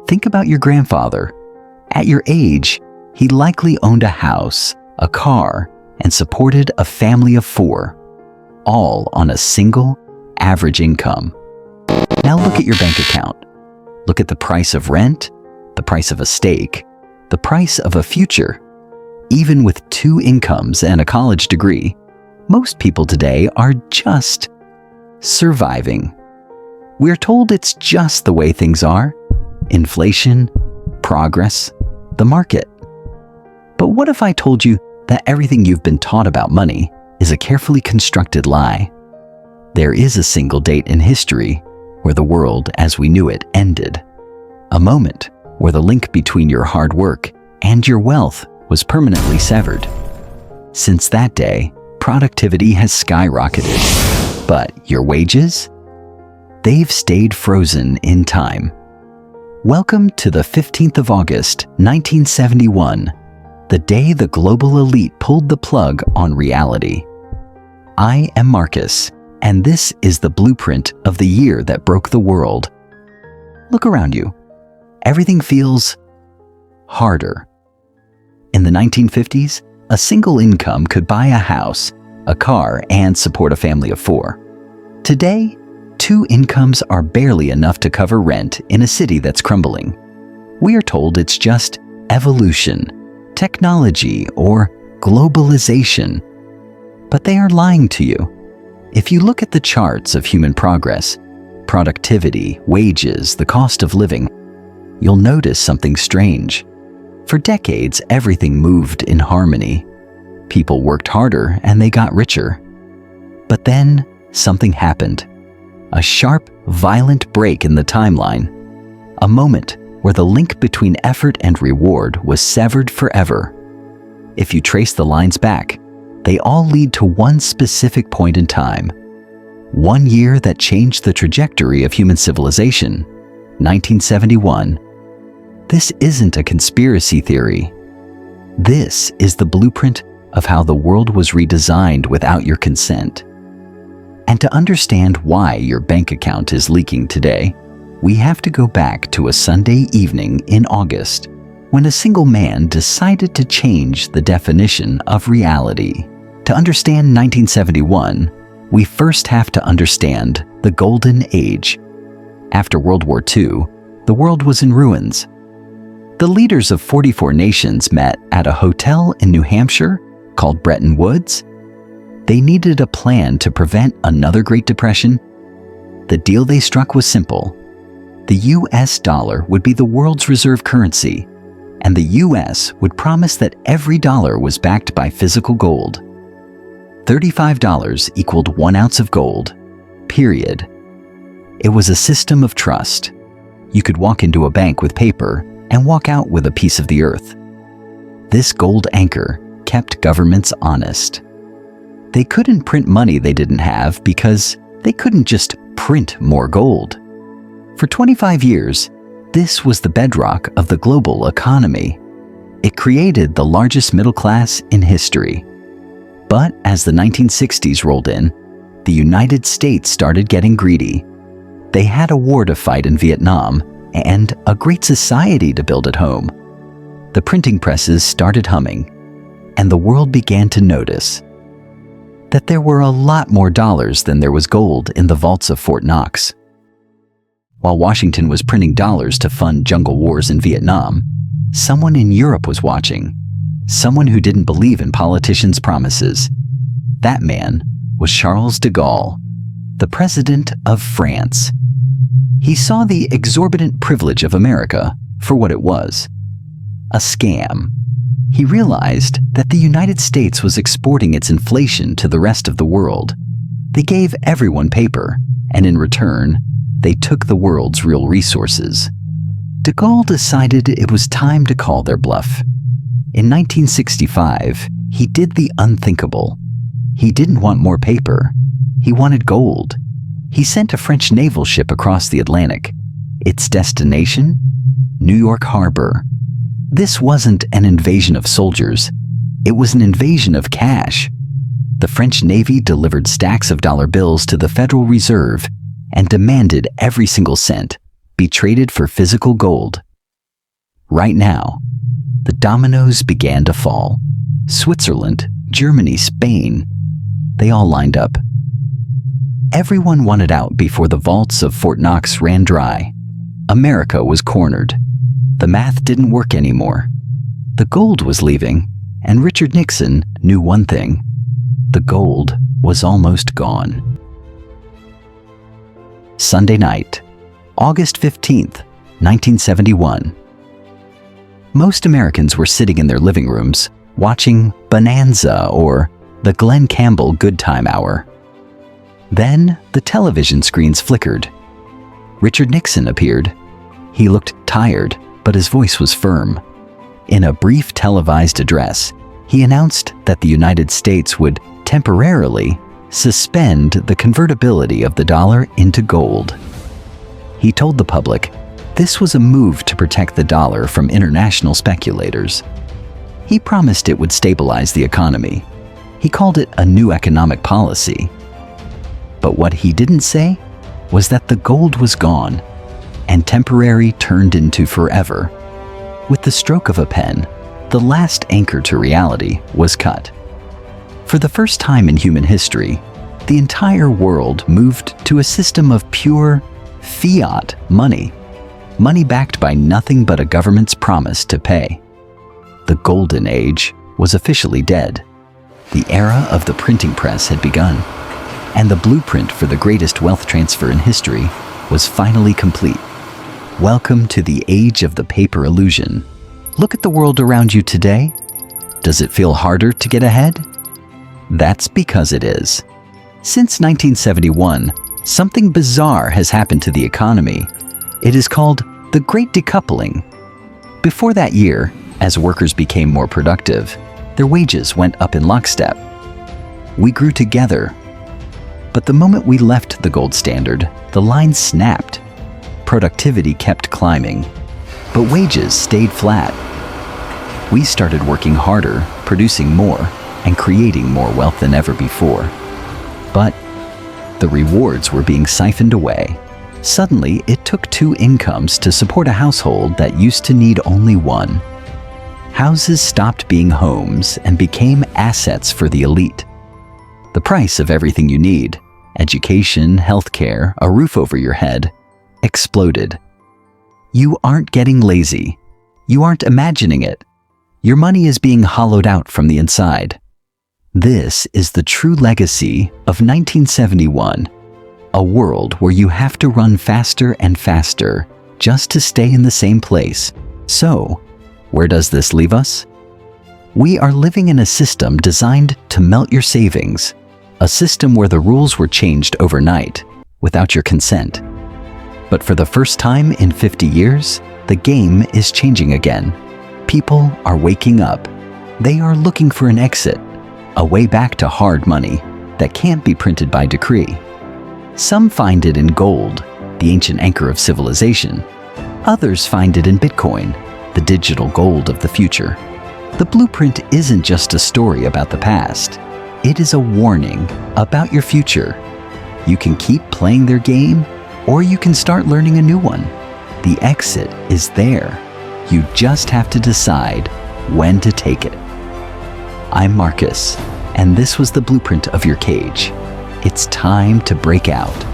Think about your grandfather. At your age, he likely owned a house, a car, and supported a family of 4, all on a single, average income. Now look at your bank account. Look at the price of rent, the price of a steak, the price of a future. Even with 2 incomes and a college degree, most people today are just surviving. We're told it's just the way things are. Inflation, progress, the market. But what if I told you that everything you've been taught about money is a carefully constructed lie? There is a single date in history where the world as we knew it ended. A moment where the link between your hard work and your wealth was permanently severed. Since that day, productivity has skyrocketed, but your wages? They've stayed frozen in time. Welcome to the 15th of August, 1971, the day the global elite pulled the plug on reality. I am Marcus, and this is the blueprint of the year that broke the world. Look around you. Everything feels harder. In the 1950s, a single income could buy a house, a car, and support a family of 4. Today, 2 incomes are barely enough to cover rent in a city that's crumbling. We are told it's just evolution, technology, or globalization. But they are lying to you. If you look at the charts of human progress, productivity, wages, the cost of living, you'll notice something strange. For decades, everything moved in harmony. People worked harder and they got richer. But then something happened. A sharp, violent break in the timeline. A moment where the link between effort and reward was severed forever. If you trace the lines back, they all lead to one specific point in time. One year that changed the trajectory of human civilization, 1971. This isn't a conspiracy theory. This is the blueprint of how the world was redesigned without your consent. And to understand why your bank account is leaking today, we have to go back to a Sunday evening in August, when a single man decided to change the definition of reality. To understand 1971, we first have to understand the Golden Age. After World War II, the world was in ruins. The leaders of 44 nations met at a hotel in New Hampshire called Bretton Woods. They needed a plan to prevent another Great Depression. The deal they struck was simple. The US dollar would be the world's reserve currency, and the US would promise that every dollar was backed by physical gold. $35 equaled 1 ounce of gold, period. It was a system of trust. You could walk into a bank with paper and walk out with a piece of the earth. This gold anchor kept governments honest. They couldn't print money they didn't have because they couldn't just print more gold. For 25 years, this was the bedrock of the global economy. It created the largest middle class in history. But as the 1960s rolled in, the United States started getting greedy. They had a war to fight in Vietnam and a great society to build at home. The printing presses started humming, and the world began to notice that there were a lot more dollars than there was gold in the vaults of Fort Knox. While Washington was printing dollars to fund jungle wars in Vietnam, someone in Europe was watching. Someone who didn't believe in politicians' promises. That man was Charles de Gaulle, the president of France. He saw the exorbitant privilege of America for what it was, a scam. He realized that the United States was exporting its inflation to the rest of the world. They gave everyone paper, and in return, they took the world's real resources. De Gaulle decided it was time to call their bluff. In 1965, he did the unthinkable. He didn't want more paper. He wanted gold. He sent a French naval ship across the Atlantic. Its destination? New York Harbor. This wasn't an invasion of soldiers. It was an invasion of cash. The French Navy delivered stacks of dollar bills to the Federal Reserve and demanded every single cent be traded for physical gold right now. The dominoes began to fall. Switzerland, Germany, Spain, they all lined up. Everyone wanted out before the vaults of Fort Knox ran dry. America was cornered. The math didn't work anymore. The gold was leaving, and Richard Nixon knew one thing. The gold was almost gone. Sunday night, August 15th, 1971. Most Americans were sitting in their living rooms, watching Bonanza or the Glenn Campbell Good Time Hour. Then the television screens flickered. Richard Nixon appeared. He looked tired, but his voice was firm. In a brief televised address, he announced that the United States would temporarily suspend the convertibility of the dollar into gold. He told the public this was a move to protect the dollar from international speculators. He promised it would stabilize the economy. He called it a new economic policy. But what he didn't say was that the gold was gone, and temporary turned into forever. With the stroke of a pen, the last anchor to reality was cut. For the first time in human history, the entire world moved to a system of pure fiat money, money backed by nothing but a government's promise to pay. The golden age was officially dead. The era of the printing press had begun, and the blueprint for the greatest wealth transfer in history was finally complete. Welcome to the age of the paper illusion. Look at the world around you today. Does it feel harder to get ahead? That's because it is. Since 1971, something bizarre has happened to the economy. It is called the Great Decoupling. Before that year, as workers became more productive, their wages went up in lockstep. We grew together. But the moment we left the gold standard, the line snapped. Productivity kept climbing, but wages stayed flat. We started working harder, producing more, and creating more wealth than ever before. But the rewards were being siphoned away. Suddenly, it took two incomes to support a household that used to need only one. Houses stopped being homes and became assets for the elite. The price of everything you need, education, healthcare, a roof over your head, exploded. You aren't getting lazy. You aren't imagining it. Your money is being hollowed out from the inside. This is the true legacy of 1971, a world where you have to run faster and faster just to stay in the same place. So, where does this leave us? We are living in a system designed to melt your savings, a system where the rules were changed overnight without your consent. But for the first time in 50 years, the game is changing again. People are waking up. They are looking for an exit, a way back to hard money that can't be printed by decree. Some find it in gold, the ancient anchor of civilization. Others find it in Bitcoin, the digital gold of the future. The blueprint isn't just a story about the past. It is a warning about your future. You can keep playing their game, or you can start learning a new one. The exit is there. You just have to decide when to take it. I'm Marcus, and this was the blueprint of your cage. It's time to break out.